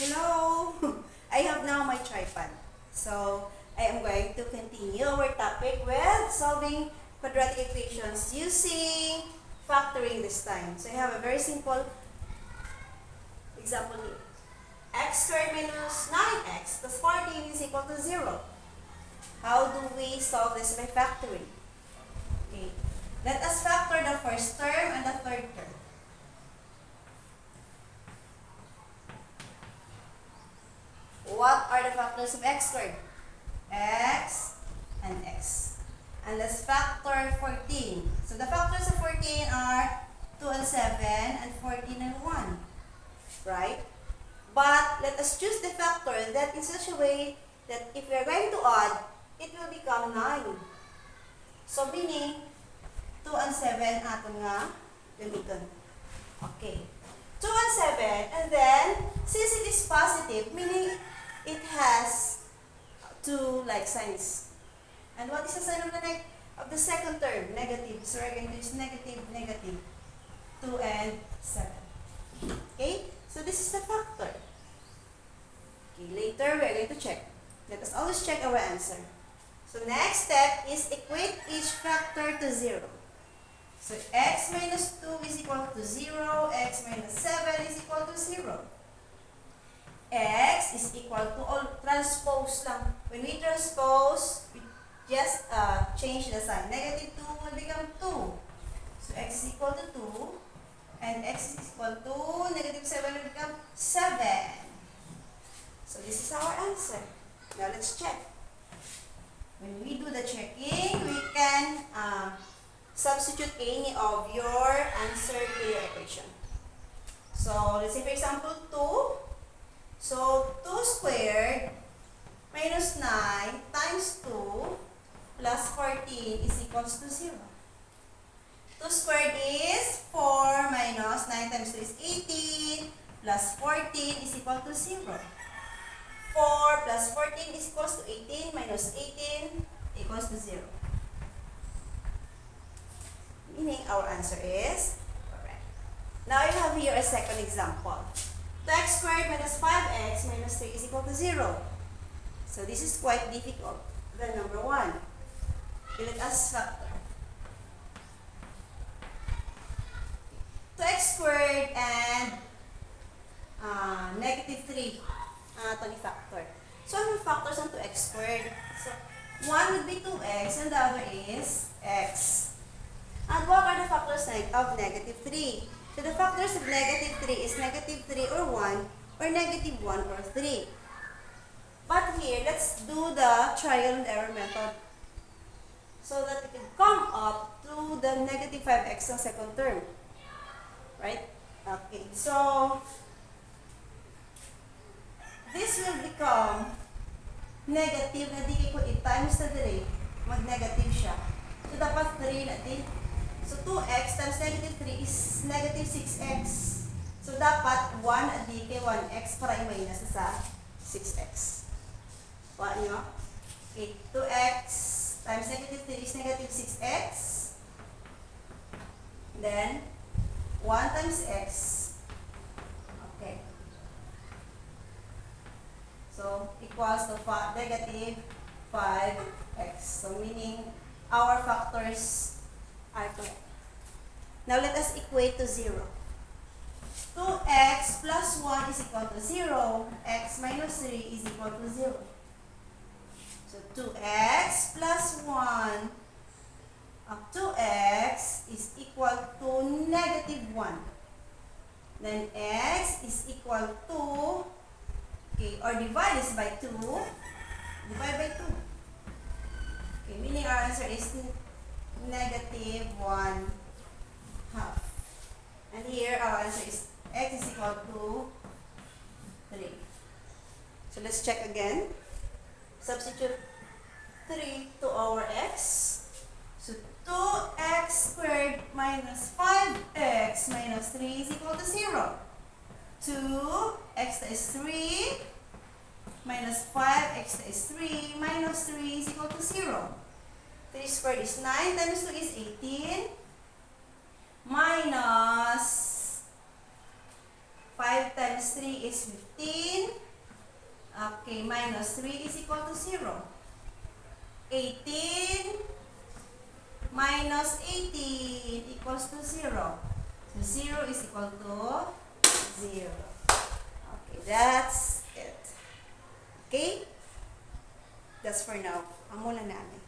Hello! I have now my tripod. So, I am going to continue our topic with solving quadratic equations using factoring this time. So, I have a very simple example here. X squared minus 9x plus 14 is equal to 0. How do we solve this by factoring? Okay. Let us factor the first term and the third term. What are the factors of x squared? X and x. And let's factor 14. So the factors of 14 are 2 and 7 and 14 and 1. Right? But let us choose the factor that in such a way that if we are going to add, it will become 9. So meaning, 2 and 7 aton nga gamiton. Okay. 2 and 7, and then, since it is positive, meaning it has two like signs. And what is the sign of the second term? Negative. So we're going to use negative, negative. 2 and 7. Okay? So this is the factor. Okay, later we're going to check. Let us always check our answer. So next step is equate each factor to 0. So x minus 2 is equal to 0, x minus 7 is equal to 0. X is equal to, all transpose lang. When we transpose, we just change the sign. Negative 2 will become 2. So x is equal to 2, and x is equal to negative 7 will become 7. So this is our answer. Now let's check. When we do the checking, we can substitute any of your answer to your equation. So let's say for example 2. So 2 squared minus 9 times 2 plus 14 is equals to 0. 2 squared is 4 minus 9 times 2 is 18 plus 14 is equal to 0. 4 plus 14 is equals to 18 minus 18 equals to 0. Meaning our answer is correct. Now I have here a second example. 2x squared minus 5x minus 3 is equal to 0. So this is quite difficult. Then number 1. Let us factor. 2x squared and negative 3. Ito factor. So ano factors ng 2x squared? So 1 would be 2x and the other is x. And what are the factors of negative 3? So the factors of negative 3 is negative 3 or 1 or negative 1 or 3. But here, let's do the trial and error method so that it can come up to the negative 5x ng second term. Right? Okay. So, this will become negative na di ko i-times na dire, mag-negative siya. So, dapat 3 natin. So, 2x times negative 3 is negative 6x. So, dapat 1 adi kay 1x para i-minus sa 6x. Kuha nyo? Okay, 2x times negative 3 is negative 6x. Then, 1 times x. Okay. So, equals to negative 5x. So, meaning, our factors are correct. Now, let us equate to 0. 2x plus 1 is equal to 0. X minus 3 is equal to 0. So, 2x plus 1 of 2x is equal to negative 1. Then, x is equal to, okay, or divide this by 2. Divide by 2. Okay, meaning our answer is negative 1/2. And here our answer is x is equal to 3. So let's check again. Substitute 3 to our x. So 2x squared minus 5x minus 3 is equal to 0. 2x is 3 minus 5x is 3 minus 3 is equal to 0. 3 squared is 9 times 2 is 18 minus 5 times minus 3 is 15. Okay, minus 3 is equal to 0. 18 minus 18 equals to 0. So 0 is equal to 0. Okay, that's it. Okay? That's for now. Ang muna namin.